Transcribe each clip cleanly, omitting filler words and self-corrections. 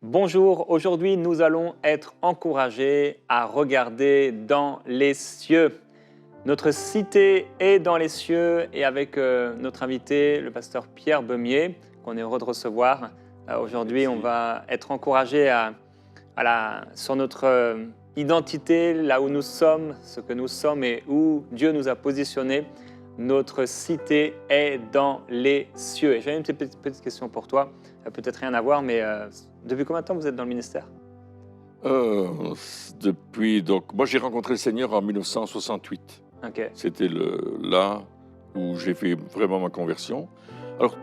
Bonjour, aujourd'hui nous allons être encouragés à regarder dans les cieux. Notre cité est dans les cieux et avec notre invité, le pasteur Pierre Beumier, qu'on est heureux de recevoir. Aujourd'hui, on Merci. va être encouragés sur notre identité, là où nous sommes, ce que nous sommes et où Dieu nous a positionnés. Notre cité est dans les cieux. Et j'ai une petite question pour toi. Peut-être rien à voir, mais depuis combien de temps vous êtes dans le ministère? Donc, moi j'ai rencontré le Seigneur en 1968. Ok. C'était là où j'ai fait vraiment ma conversion. Alors,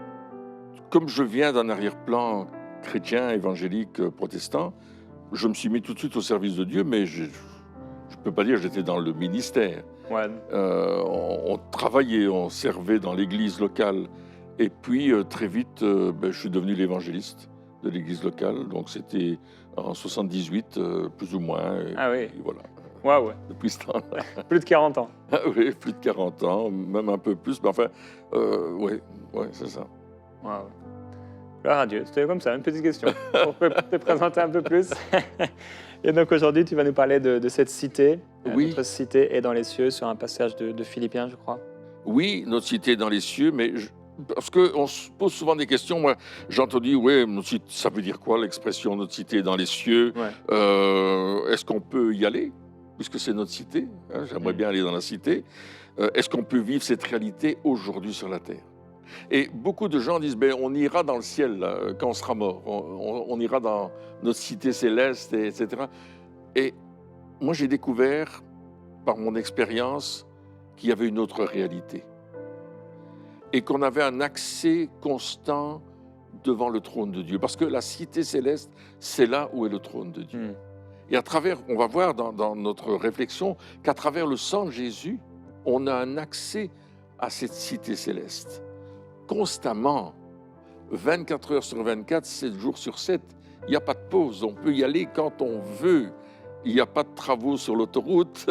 comme je viens d'un arrière-plan chrétien, évangélique, protestant, je me suis mis tout de suite au service de Dieu, mais je ne peux pas dire que j'étais dans le ministère. Ouais. On travaillait, on servait dans l'église locale. Et puis, très vite, je suis devenu l'évangéliste de l'église locale. Donc, c'était en 78, plus ou moins. Ah oui. Et voilà, Waouh. depuis ce temps-là. Plus de 40 ans. Ah oui, plus de 40 ans, même un peu plus. Mais enfin, oui, c'est ça. Waouh. Gloire à Dieu. C'était comme ça, une petite question pour te présenter un peu plus. Et donc aujourd'hui, tu vas nous parler de cette cité. Oui. Notre cité est dans les cieux, sur un passage de Philippiens, je crois. Oui, notre cité est dans les cieux, mais parce qu'on se pose souvent des questions. Moi, j'ai entendu, oui, ça veut dire quoi l'expression notre cité est dans les cieux? Ouais. Est-ce qu'on peut y aller, puisque c'est notre cité, hein, j'aimerais bien aller dans la cité. Est-ce qu'on peut vivre cette réalité aujourd'hui sur la terre? Et beaucoup de gens disent, on ira dans le ciel là, quand on sera mort. On ira dans notre cité céleste, etc. Et moi, j'ai découvert, par mon expérience, qu'il y avait une autre réalité. Et qu'on avait un accès constant devant le trône de Dieu. Parce que la cité céleste, c'est là où est le trône de Dieu. Et à travers, on va voir dans notre réflexion, qu'à travers le sang de Jésus, on a un accès à cette cité céleste. Constamment, 24 heures sur 24, 7 jours sur 7. Il n'y a pas de pause, on peut y aller quand on veut. Il n'y a pas de travaux sur l'autoroute,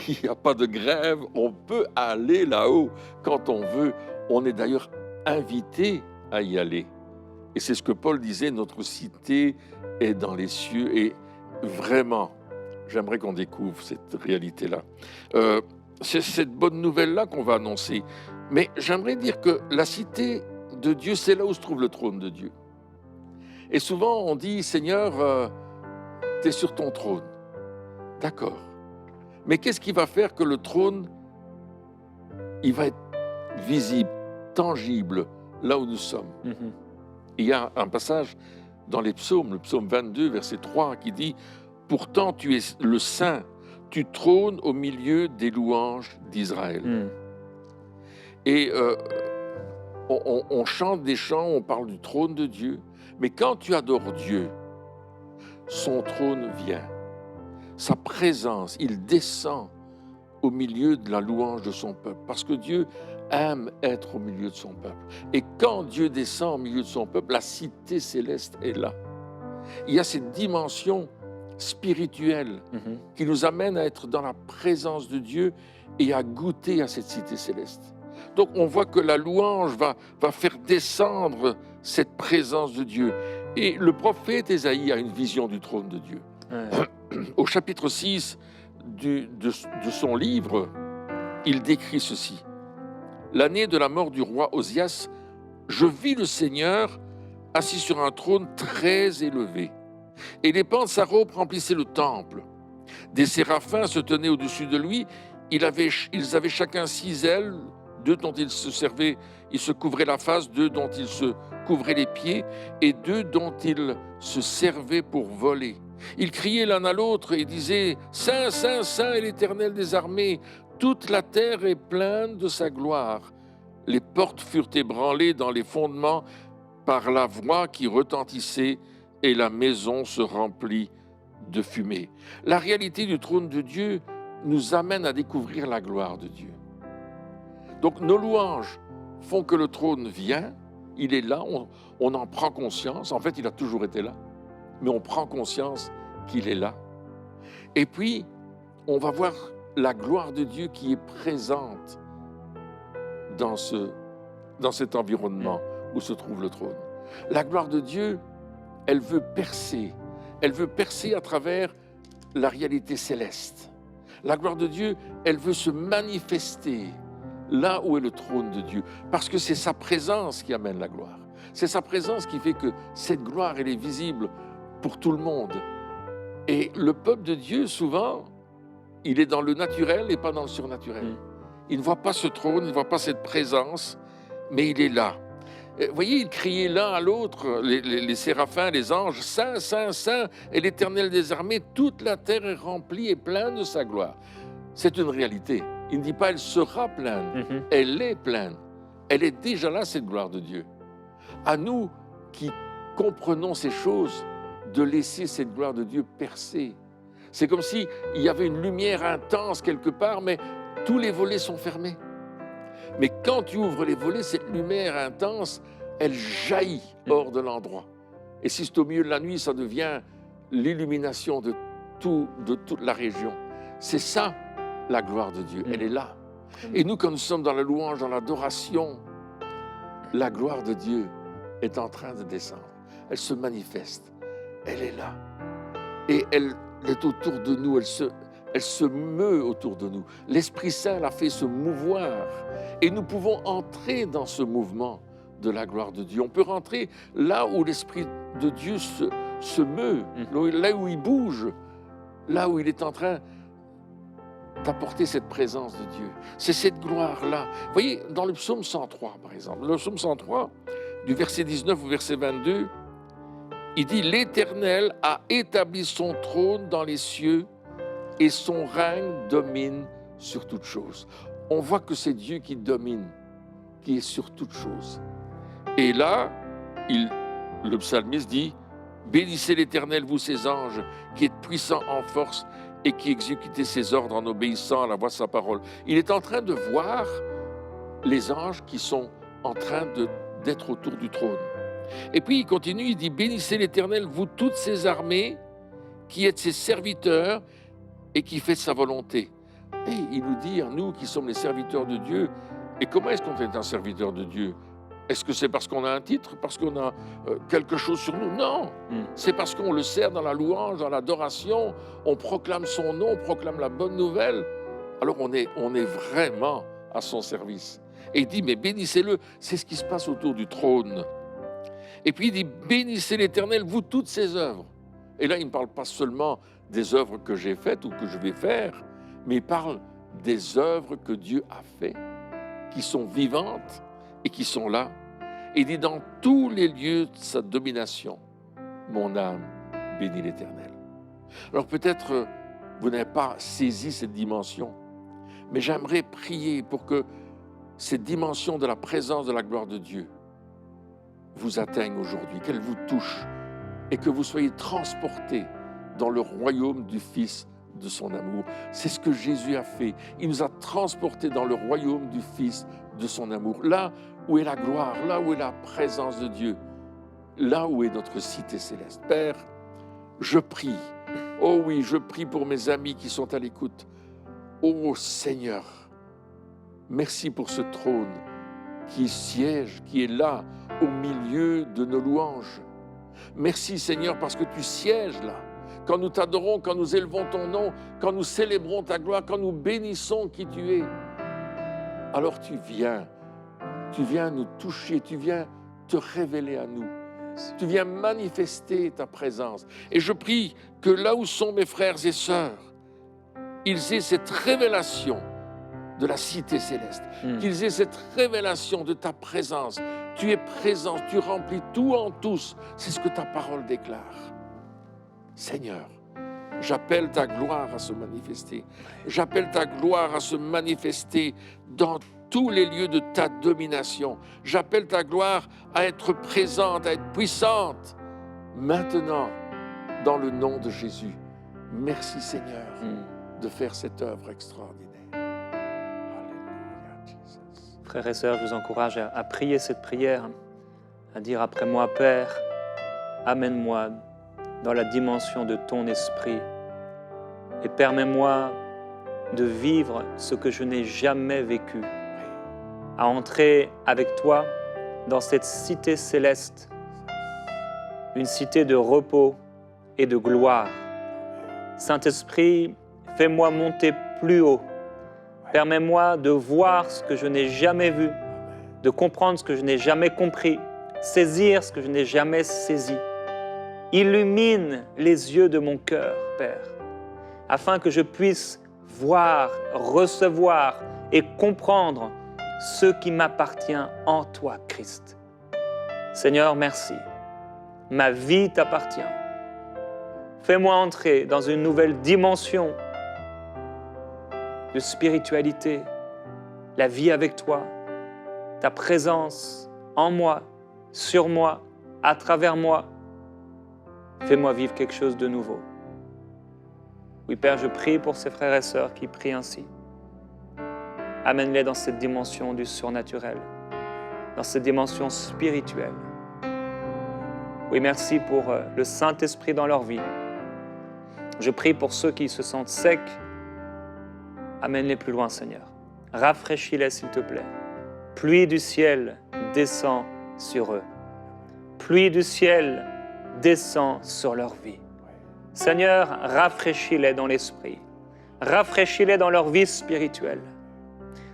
il n'y a pas de grève, on peut aller là-haut quand on veut. On est d'ailleurs invité à y aller. Et c'est ce que Paul disait, notre cité est dans les cieux. Et vraiment, j'aimerais qu'on découvre cette réalité-là. C'est cette bonne nouvelle-là qu'on va annoncer. Mais j'aimerais dire que la cité de Dieu, c'est là où se trouve le trône de Dieu. Et souvent, on dit, Seigneur, tu es sur ton trône. D'accord. Mais qu'est-ce qui va faire que le trône, il va être visible, tangible, là où nous sommes? Il y a un passage dans les psaumes, le psaume 22, verset 3, qui dit « Pourtant tu es le Saint, tu trônes au milieu des louanges d'Israël. » Et on chante des chants, on parle du trône de Dieu, mais quand tu adores Dieu, son trône vient. Sa présence, il descend au milieu de la louange de son peuple, parce que Dieu aime être au milieu de son peuple. Et quand Dieu descend au milieu de son peuple, la cité céleste est là. Il y a cette dimension spirituelle qui nous amène à être dans la présence de Dieu et à goûter à cette cité céleste. Donc on voit que la louange va faire descendre cette présence de Dieu. Et le prophète Ésaïe a une vision du trône de Dieu. Au chapitre 6 de son livre, il décrit ceci. « L'année de la mort du roi Osias, je vis le Seigneur assis sur un trône très élevé, et les pans de sa robe remplissaient le temple. Des séraphins se tenaient au-dessus de lui, ils avaient chacun 6 ailes, 2 dont ils se couvraient la face, 2 dont ils se couvraient les pieds, et 2 dont ils se servaient pour voler. Ils criaient l'un à l'autre et disaient « Saint, Saint, Saint est l'Éternel des armées, toute la terre est pleine de sa gloire. » Les portes furent ébranlées dans les fondements par la voix qui retentissait et la maison se remplit de fumée. La réalité du trône de Dieu nous amène à découvrir la gloire de Dieu. Donc nos louanges font que le trône vient, il est là, on en prend conscience. En fait, il a toujours été là, mais on prend conscience qu'il est là. Et puis, on va voir la gloire de Dieu qui est présente dans cet environnement où se trouve le trône. La gloire de Dieu, elle veut percer elle veut percer à travers la réalité céleste. La gloire de Dieu, elle veut se manifester là où est le trône de Dieu, parce que c'est sa présence qui amène la gloire. C'est sa présence qui fait que cette gloire, elle est visible pour tout le monde. Et le peuple de Dieu, souvent, il est dans le naturel et pas dans le surnaturel. Il ne voit pas ce trône, il ne voit pas cette présence, mais il est là. Vous voyez, ils criaient l'un à l'autre, les séraphins, les anges, « Saint, Saint, Saint est l'Éternel des armées, toute la terre est remplie et pleine de sa gloire. » C'est une réalité. Il ne dit pas « elle sera pleine », elle est pleine. Elle est déjà là, cette gloire de Dieu. À nous qui comprenons ces choses, de laisser cette gloire de Dieu percer. C'est comme s'il y avait une lumière intense quelque part, mais tous les volets sont fermés. Mais quand tu ouvres les volets, cette lumière intense, elle jaillit hors de l'endroit. Et si c'est au milieu de la nuit, ça devient l'illumination de toute la région. C'est ça, la gloire de Dieu. Elle est là. Et nous, quand nous sommes dans la louange, dans l'adoration, la gloire de Dieu est en train de descendre. Elle se manifeste. Elle est là. Et elle est autour de nous. Elle se meut autour de nous. L'Esprit Saint l'a fait se mouvoir. Et nous pouvons entrer dans ce mouvement de la gloire de Dieu. On peut rentrer là où l'Esprit de Dieu se meut, là où il bouge, là où il est en train d'apporter cette présence de Dieu. C'est cette gloire-là. Vous voyez, dans le psaume 103, par exemple, le psaume 103, du verset 19 au verset 22, il dit « L'Éternel a établi son trône dans les cieux et son règne domine sur toutes choses. » On voit que c'est Dieu qui domine, qui est sur toutes choses. Et là, le psalmiste dit « Bénissez l'Éternel, vous ses anges, qui êtes puissants en force et qui exécutez ses ordres en obéissant à la voix de sa parole. » Il est en train de voir les anges qui sont en train d'être autour du trône. Et puis il continue, il dit « Bénissez l'Éternel, vous toutes ses armées, qui êtes ses serviteurs et qui faites sa volonté. » Et il nous dit, à nous qui sommes les serviteurs de Dieu, et comment est-ce qu'on est un serviteur de Dieu? Est-ce que c'est parce qu'on a un titre, parce qu'on a quelque chose sur nous? Non, c'est parce qu'on le sert dans la louange, dans l'adoration, on proclame son nom, on proclame la bonne nouvelle. Alors on est vraiment à son service. Et il dit, mais bénissez-le, c'est ce qui se passe autour du trône. Et puis il dit, bénissez l'Éternel, vous toutes ses œuvres. Et là, il ne parle pas seulement des œuvres que j'ai faites ou que je vais faire, mais il parle des œuvres que Dieu a faites, qui sont vivantes et qui sont là. Il dit, dans tous les lieux de sa domination, mon âme bénit l'Éternel. Alors peut-être vous n'avez pas saisi cette dimension, mais j'aimerais prier pour que cette dimension de la présence de la gloire de Dieu vous atteigne aujourd'hui, qu'elle vous touche et que vous soyez transportés dans le royaume du Fils de son amour. C'est ce que Jésus a fait. Il nous a transportés dans le royaume du Fils de son amour. Là où est la gloire, là où est la présence de Dieu, là où est notre cité céleste. Père, je prie, oh oui, je prie pour mes amis qui sont à l'écoute. Oh Seigneur, merci pour ce trône qui siège, qui est là, au milieu de nos louanges. Merci Seigneur parce que tu sièges là. Quand nous t'adorons, quand nous élevons ton nom, quand nous célébrons ta gloire, quand nous bénissons qui tu es, alors tu viens nous toucher, tu viens te révéler à nous. Tu viens manifester ta présence. Et je prie que là où sont mes frères et sœurs, ils aient cette révélation de la cité céleste, qu'ils aient cette révélation de ta présence. Tu es présent, tu remplis tout en tous. C'est ce que ta parole déclare. Seigneur, j'appelle ta gloire à se manifester. J'appelle ta gloire à se manifester dans tous les lieux de ta domination. J'appelle ta gloire à être présente, à être puissante. Maintenant, dans le nom de Jésus, merci Seigneur de faire cette œuvre extraordinaire. Alléluia, Jesus. Frères et sœurs, je vous encourage à prier cette prière, à dire après moi, Père, amène-moi dans la dimension de ton esprit et permets-moi de vivre ce que je n'ai jamais vécu, à entrer avec toi dans cette cité céleste, une cité de repos, et de gloire. Saint-Esprit, fais-moi monter plus haut. Permets-moi de voir ce que je n'ai jamais vu, de comprendre ce que je n'ai jamais compris, saisir ce que je n'ai jamais saisi. Illumine les yeux de mon cœur, Père, afin que je puisse voir, recevoir et comprendre ce qui m'appartient en toi, Christ. Seigneur, merci. Ma vie t'appartient. Fais-moi entrer dans une nouvelle dimension de spiritualité, la vie avec toi, ta présence en moi, sur moi, à travers moi. Fais-moi vivre quelque chose de nouveau. Oui, Père, je prie pour ces frères et sœurs qui prient ainsi. Amène-les dans cette dimension du surnaturel, dans cette dimension spirituelle. Oui, merci pour le Saint-Esprit dans leur vie. Je prie pour ceux qui se sentent secs. Amène-les plus loin, Seigneur. Rafraîchis-les, s'il te plaît. Pluie du ciel descend sur eux. Pluie du ciel descend sur leur vie. Seigneur, rafraîchis-les dans l'esprit. Rafraîchis-les dans leur vie spirituelle.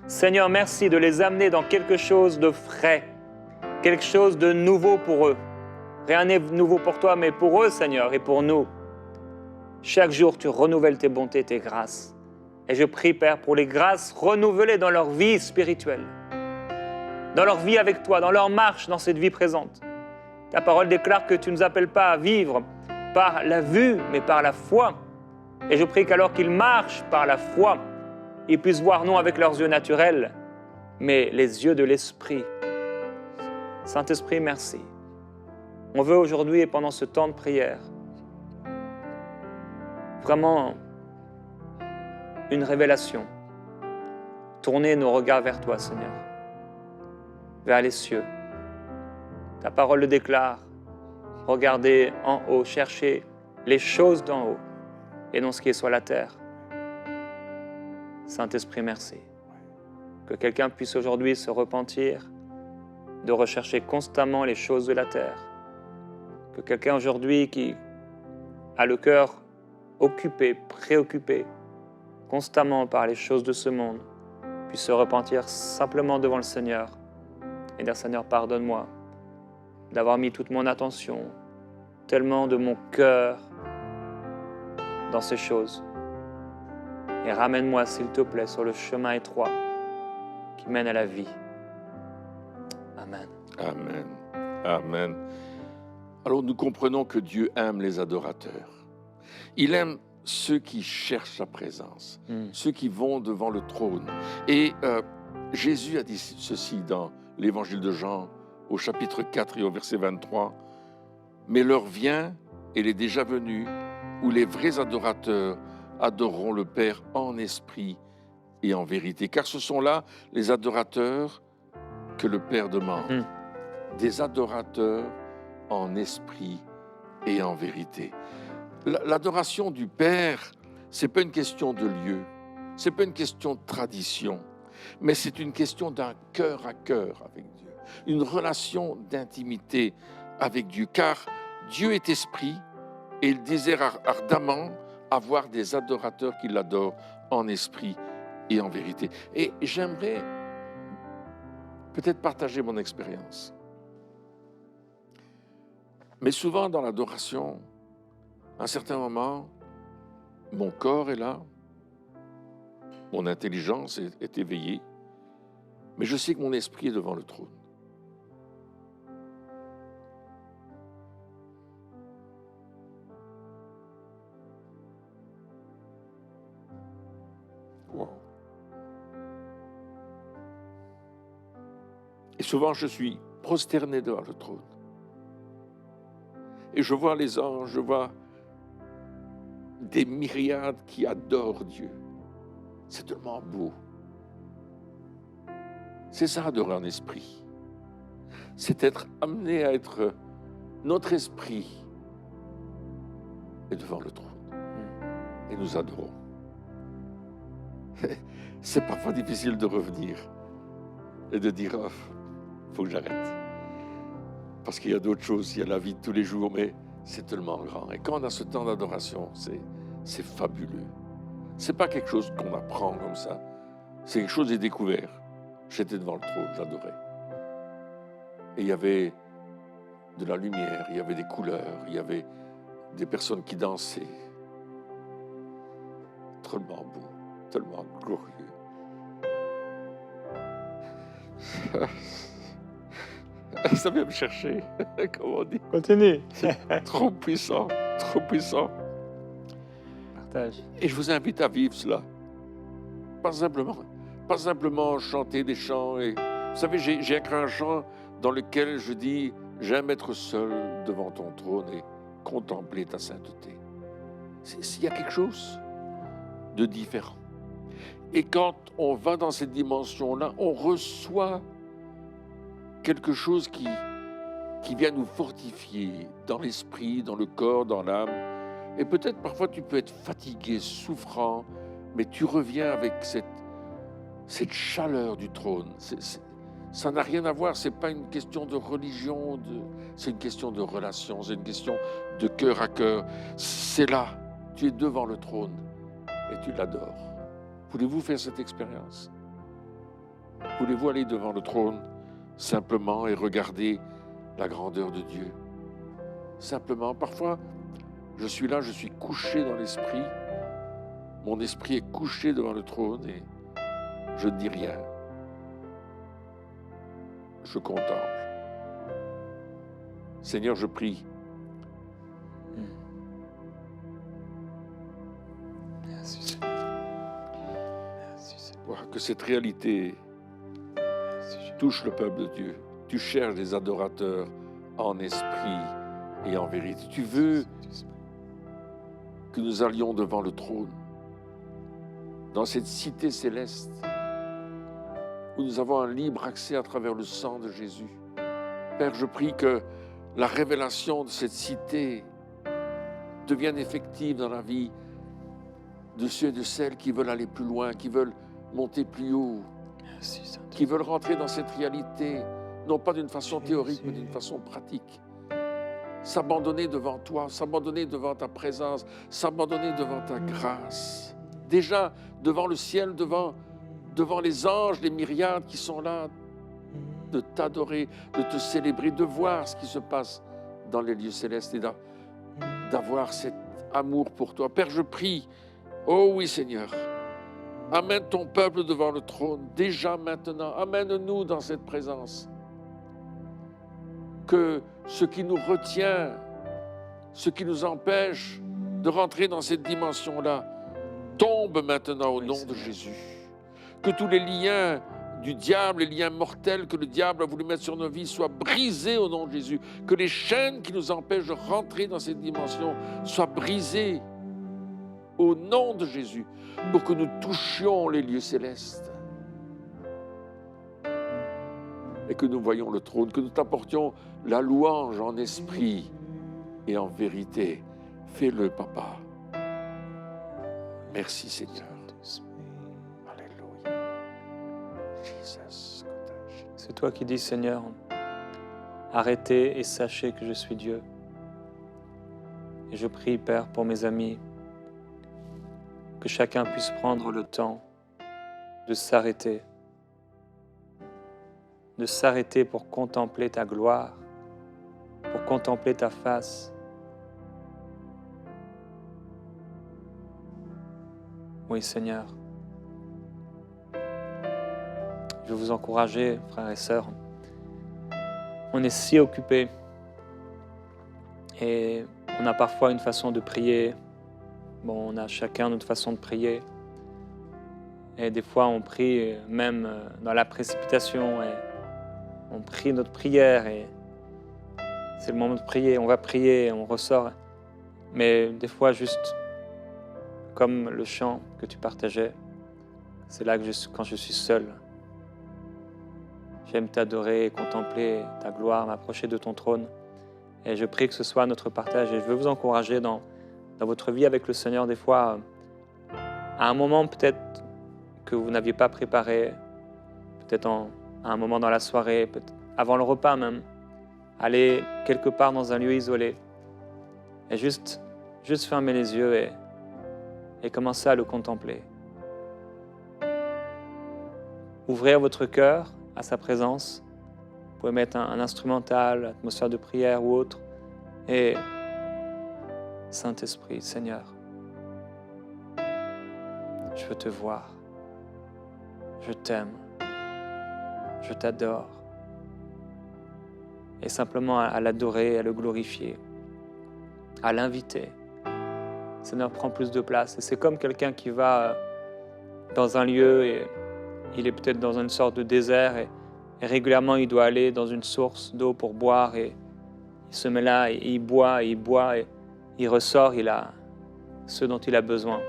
Seigneur, merci de les amener dans quelque chose de frais, quelque chose de nouveau pour eux. Rien n'est nouveau pour toi, mais pour eux, Seigneur, et pour nous. Chaque jour, tu renouvelles tes bontés, tes grâces. Et je prie, Père, pour les grâces renouvelées dans leur vie spirituelle, dans leur vie avec toi, dans leur marche dans cette vie présente. Ta parole déclare que tu ne nous appelles pas à vivre par la vue, mais par la foi. Et je prie qu'alors qu'ils marchent par la foi, ils puissent voir non avec leurs yeux naturels, mais les yeux de l'Esprit. Saint-Esprit, merci. On veut aujourd'hui et pendant ce temps de prière, vraiment une révélation. Tourner nos regards vers toi, Seigneur, vers les cieux. Ta parole le déclare. Regardez en haut, cherchez les choses d'en haut et non ce qui est sur la terre. Saint-Esprit, merci. Que quelqu'un puisse aujourd'hui se repentir de rechercher constamment les choses de la terre. Que quelqu'un aujourd'hui qui a le cœur occupé, préoccupé constamment par les choses de ce monde puisse se repentir simplement devant le Seigneur et dire, Seigneur, pardonne-moi d'avoir mis toute mon attention, tellement de mon cœur dans ces choses. Et ramène-moi, s'il te plaît, sur le chemin étroit qui mène à la vie. Amen. Amen. Amen. Alors nous comprenons que Dieu aime les adorateurs. Il aime ceux qui cherchent sa présence, ceux qui vont devant le trône. Et Jésus a dit ceci dans l'évangile de Jean, au chapitre 4 et au verset 23. « Mais l'heure vient, elle est déjà venue, où les vrais adorateurs adoreront le Père en esprit et en vérité. Car ce sont là les adorateurs que le Père demande. Des adorateurs en esprit et en vérité. » L'adoration du Père, ce n'est pas une question de lieu, ce n'est pas une question de tradition, mais c'est une question d'un cœur à cœur avec Dieu, une relation d'intimité avec Dieu, car Dieu est esprit et il désire ardemment avoir des adorateurs qui l'adorent en esprit et en vérité. Et j'aimerais peut-être partager mon expérience. Mais souvent dans l'adoration, à un certain moment, mon corps est là, mon intelligence est éveillée, mais je sais que mon esprit est devant le trône. Wow. Et souvent, je suis prosterné devant le trône. Et je vois les anges, je vois des myriades qui adorent Dieu. C'est tellement beau. C'est ça, adorer en esprit. C'est être amené à être notre esprit est devant le trône. Et nous adorons. C'est parfois difficile de revenir et de dire, oh, faut que j'arrête. Parce qu'il y a d'autres choses, il y a la vie de tous les jours, mais c'est tellement grand. Et quand on a ce temps d'adoration, c'est fabuleux. C'est pas quelque chose qu'on apprend comme ça. C'est quelque chose de découvert. J'étais devant le trône, j'adorais. Et il y avait de la lumière, il y avait des couleurs, il y avait des personnes qui dansaient. Tellement beau, tellement glorieux. Ça vient me chercher, comme on dit. Continue. Trop puissant, trop puissant. Partage. Et je vous invite à vivre cela. Pas simplement chanter des chants. Et, vous savez, j'ai écrit un chant dans lequel je dis « J'aime être seul devant ton trône et contempler ta sainteté ». S'il y a quelque chose de différent. Et quand on va dans cette dimension-là, on reçoit quelque chose qui vient nous fortifier dans l'esprit, dans le corps, dans l'âme. Et peut-être parfois tu peux être fatigué, souffrant, mais tu reviens avec cette chaleur du trône. Ça n'a rien à voir, ce n'est pas une question de religion, c'est une question de relation, c'est une question de cœur à cœur. C'est là, tu es devant le trône et tu l'adores. Voulez-vous faire cette expérience? Voulez-vous aller devant le trône simplement et regarder la grandeur de Dieu? Simplement, parfois, je suis là, je suis couché dans l'esprit. Mon esprit est couché devant le trône et je ne dis rien. Je contemple. Seigneur, je prie. Merci Seigneur. Merci Seigneur. Que cette réalité touche le peuple de Dieu. Tu cherches des adorateurs en esprit et en vérité. Tu veux que nous allions devant le trône, dans cette cité céleste, où nous avons un libre accès à travers le sang de Jésus. Père, je prie que la révélation de cette cité devienne effective dans la vie de ceux et de celles qui veulent aller plus loin, qui veulent monter plus haut, qui veulent rentrer dans cette réalité, non pas d'une façon théorique, mais d'une façon pratique. S'abandonner devant toi, s'abandonner devant ta présence, s'abandonner devant ta grâce. Déjà, devant le ciel, devant les anges, les myriades qui sont là, de t'adorer, de te célébrer, de voir ce qui se passe dans les lieux célestes et d'avoir cet amour pour toi. Père, je prie, oh oui Seigneur, amène ton peuple devant le trône, déjà maintenant, amène-nous dans cette présence. Que ce qui nous retient, ce qui nous empêche de rentrer dans cette dimension-là, tombe maintenant au nom de Jésus. Que tous les liens du diable, les liens mortels que le diable a voulu mettre sur nos vies soient brisés au nom de Jésus. Que les chaînes qui nous empêchent de rentrer dans cette dimension soient brisées au nom de Jésus pour que nous touchions les lieux célestes. Et que nous voyions le trône, que nous t'apportions la louange en esprit et en vérité. Fais-le, Papa. Merci, Seigneur. Alléluia. Jesus. C'est toi qui dis, Seigneur, arrêtez et sachez que je suis Dieu. Et je prie, Père, pour mes amis, que chacun puisse prendre le temps de s'arrêter pour contempler ta gloire, pour contempler ta face. Oui, Seigneur. Je veux vous encourager, frères et sœurs. On est si occupés et on a parfois une façon de prier. Bon, on a chacun notre façon de prier. Et des fois, on prie même dans la précipitation. Et on prie notre prière et c'est le moment de prier. On va prier, on ressort. Mais des fois, juste comme le chant que tu partageais, c'est là que quand je suis seul, j'aime t'adorer, contempler ta gloire, m'approcher de ton trône. Et je prie que ce soit notre partage. Et je veux vous encourager dans votre vie avec le Seigneur, des fois, à un moment peut-être que vous n'aviez pas préparé, peut-être à un moment dans la soirée, peut-être avant le repas même, aller quelque part dans un lieu isolé Et juste fermer les yeux et commencer à le contempler. Ouvrir votre cœur à sa présence. Vous pouvez mettre un instrumental, atmosphère de prière ou autre. Et Saint-Esprit, Seigneur, je veux te voir. Je t'aime. Je t'adore. Et simplement à l'adorer, à le glorifier, à l'inviter. Seigneur, prends plus de place. Et c'est comme quelqu'un qui va dans un lieu et il est peut-être dans une sorte de désert et régulièrement il doit aller dans une source d'eau pour boire et il se met là et il boit et il ressort, il a ce dont il a besoin.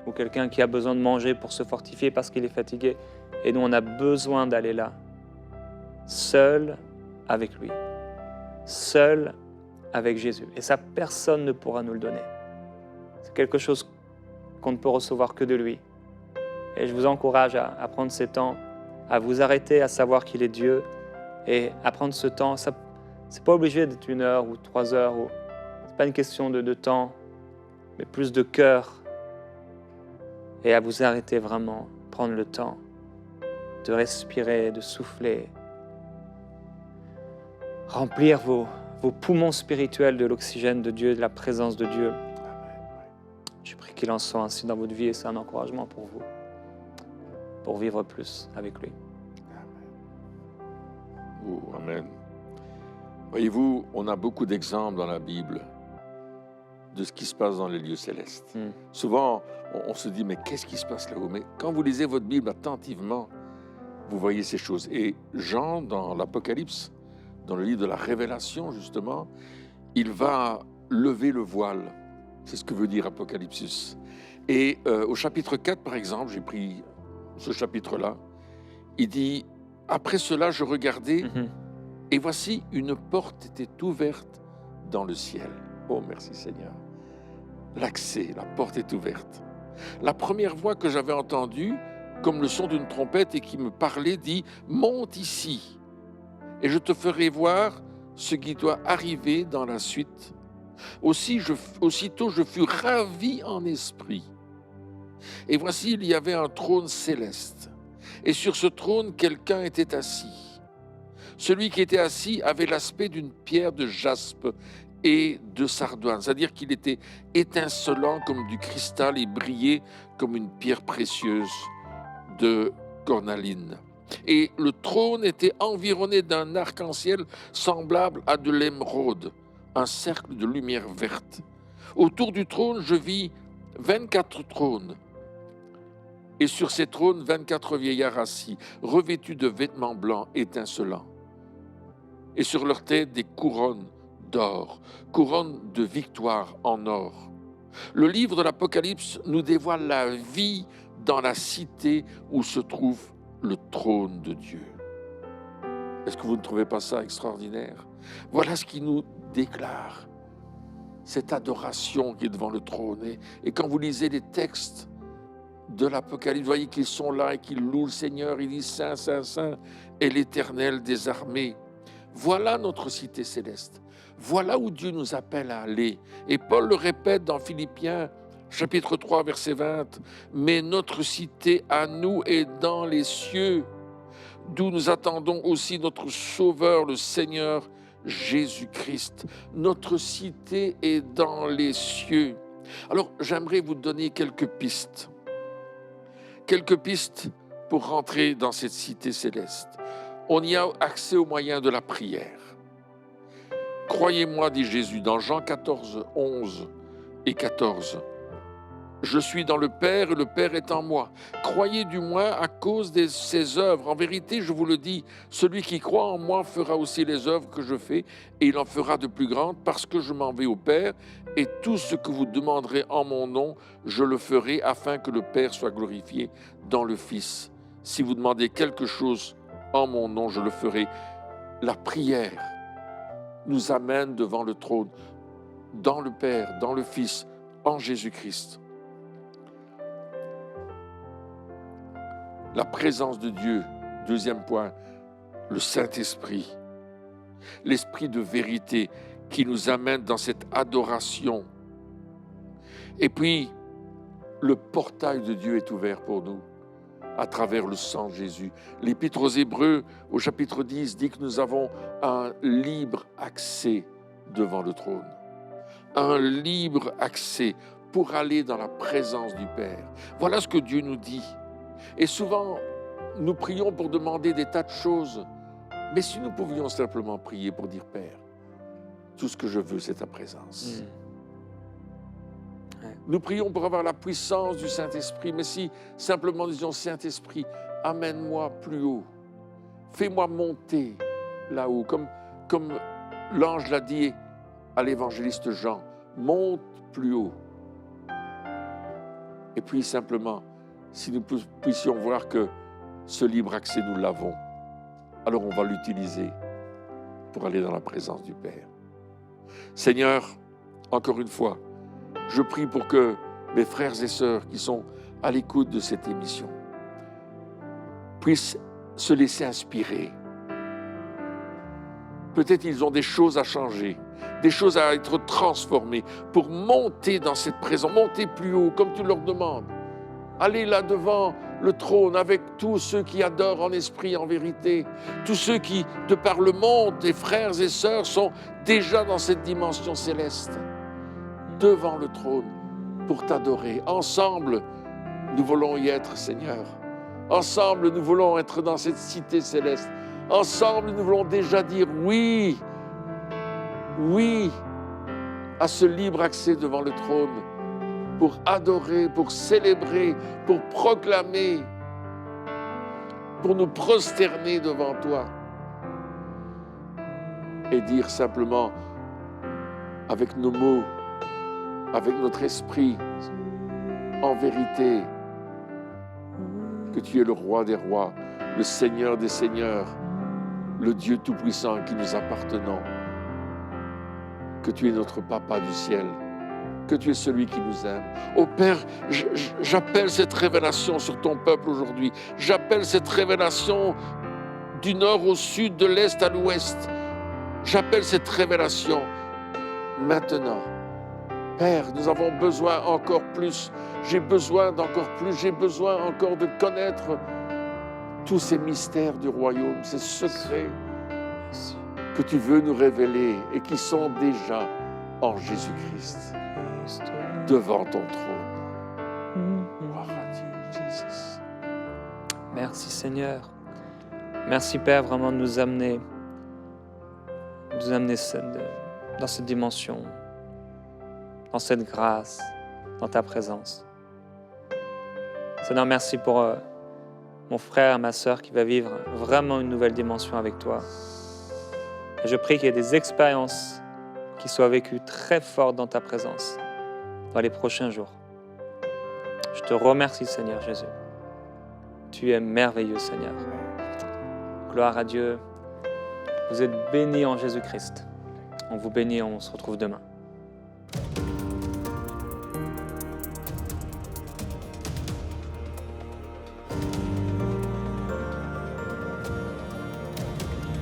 Ou quelqu'un qui a besoin de manger pour se fortifier parce qu'il est fatigué. Et nous, on a besoin d'aller là, seul avec lui, seul avec Jésus. Et ça, personne ne pourra nous le donner. C'est quelque chose qu'on ne peut recevoir que de lui. Et je vous encourage à prendre ces temps, à vous arrêter, à savoir qu'il est Dieu, et à prendre ce temps. Ça, c'est pas obligé d'être 1 heure ou 3 heures. C'est pas une question de temps, mais plus de cœur. Et à vous arrêter vraiment, prendre le temps de respirer, de souffler, remplir vos poumons spirituels de l'oxygène de Dieu, de la présence de Dieu. Je prie qu'il en soit ainsi dans votre vie et c'est un encouragement pour vous, pour vivre plus avec lui. Oh, amen. Voyez-vous, on a beaucoup d'exemples dans la Bible de ce qui se passe dans les lieux célestes. Souvent, on se dit, mais qu'est-ce qui se passe là-haut? Mais quand vous lisez votre Bible attentivement, vous voyez ces choses. Et Jean, dans l'Apocalypse, dans le livre de la Révélation, justement, il va lever le voile. C'est ce que veut dire Apocalypse. Et au chapitre 4, par exemple, j'ai pris ce chapitre-là, il dit, « Après cela, je regardais, et voici, une porte était ouverte dans le ciel. » Oh, merci Seigneur. L'accès, la porte est ouverte. La première voix que j'avais entendue, comme le son d'une trompette et qui me parlait, dit « Monte ici, et je te ferai voir ce qui doit arriver dans la suite. » Aussitôt je fus ravi en esprit. Et voici, il y avait un trône céleste. Et sur ce trône, quelqu'un était assis. Celui qui était assis avait l'aspect d'une pierre de jaspe et de sardoine, c'est-à-dire qu'il était étincelant comme du cristal et brillait comme une pierre précieuse de cornaline. Et le trône était environné d'un arc-en-ciel semblable à de l'émeraude, un cercle de lumière verte. Autour du trône, je vis 24 trônes. Et sur ces trônes, 24 vieillards assis, revêtus de vêtements blancs étincelants. Et sur leurs têtes, des couronnes d'or, couronnes de victoire en or. Le livre de l'Apocalypse nous dévoile la vie dans la cité où se trouve le trône de Dieu. Est-ce que vous ne trouvez pas ça extraordinaire? Voilà ce qui nous déclare cette adoration qui est devant le trône. Et quand vous lisez les textes de l'Apocalypse, vous voyez qu'ils sont là et qu'ils louent le Seigneur. Il dit « Saint, Saint, Saint est l'Éternel des armées ». Voilà notre cité céleste. Voilà où Dieu nous appelle à aller. Et Paul le répète dans Philippiens, chapitre 3, verset 20. « Mais notre cité à nous est dans les cieux, d'où nous attendons aussi notre Sauveur, le Seigneur Jésus-Christ. » Notre cité est dans les cieux. Alors, j'aimerais vous donner quelques pistes. Quelques pistes pour rentrer dans cette cité céleste. On y a accès au moyen de la prière. Croyez-moi, dit Jésus, dans Jean 14, 11 et 14. Je suis dans le Père et le Père est en moi. Croyez du moins à cause de ses œuvres. En vérité, je vous le dis, celui qui croit en moi fera aussi les œuvres que je fais et il en fera de plus grandes parce que je m'en vais au Père et tout ce que vous demanderez en mon nom, je le ferai afin que le Père soit glorifié dans le Fils. Si vous demandez quelque chose en mon nom, je le ferai. La prière nous amène devant le trône, dans le Père, dans le Fils, en Jésus-Christ. La présence de Dieu, deuxième point, le Saint-Esprit, l'Esprit de vérité qui nous amène dans cette adoration. Et puis, le portail de Dieu est ouvert pour nous à travers le sang de Jésus. L'Épître aux Hébreux, au chapitre 10, dit que nous avons un libre accès devant le trône. Un libre accès pour aller dans la présence du Père. Voilà ce que Dieu nous dit. Et souvent, nous prions pour demander des tas de choses. Mais si nous pouvions simplement prier pour dire, Père, tout ce que je veux, c'est ta présence. Nous prions pour avoir la puissance du Saint-Esprit, mais si simplement nous disons, Saint-Esprit, amène-moi plus haut, fais-moi monter là-haut, comme l'ange l'a dit à l'évangéliste Jean, monte plus haut. Et puis simplement, si nous puissions voir que ce libre accès, nous l'avons, alors on va l'utiliser pour aller dans la présence du Père. Seigneur, encore une fois, je prie pour que mes frères et sœurs qui sont à l'écoute de cette émission puissent se laisser inspirer. Peut-être ils ont des choses à changer, des choses à être transformées pour monter dans cette présence, monter plus haut comme tu leur demandes. Aller là devant le trône avec tous ceux qui adorent en esprit, en vérité, tous ceux qui, de par le monde, tes frères et sœurs, sont déjà dans cette dimension céleste, devant le trône, pour t'adorer. Ensemble, nous voulons y être, Seigneur. Ensemble, nous voulons être dans cette cité céleste. Ensemble, nous voulons déjà dire oui, oui, à ce libre accès devant le trône, pour adorer, pour célébrer, pour proclamer, pour nous prosterner devant toi et dire simplement avec nos mots, avec notre esprit, en vérité, que tu es le roi des rois, le Seigneur des seigneurs, le Dieu tout-puissant à qui nous appartenons, que tu es notre Papa du ciel, que tu es celui qui nous aime. Oh Père, j'appelle cette révélation sur ton peuple aujourd'hui. J'appelle cette révélation du nord au sud, de l'est à l'ouest. J'appelle cette révélation maintenant. Père, nous avons besoin encore plus. J'ai besoin d'encore plus. J'ai besoin encore de connaître tous ces mystères du royaume, ces secrets que tu veux nous révéler et qui sont déjà en Jésus-Christ, devant ton trône. Gloire à Dieu, Jésus. Merci Seigneur. Merci Père vraiment de nous amener dans cette dimension, dans cette grâce, dans ta présence. Seigneur, merci pour mon frère et ma sœur qui va vivre vraiment une nouvelle dimension avec toi. Et je prie qu'il y ait des expériences qui soient vécues très fortes dans ta présence dans les prochains jours. Je te remercie Seigneur Jésus. Tu es merveilleux Seigneur. Gloire à Dieu. Vous êtes bénis en Jésus-Christ. On vous bénit et on se retrouve demain.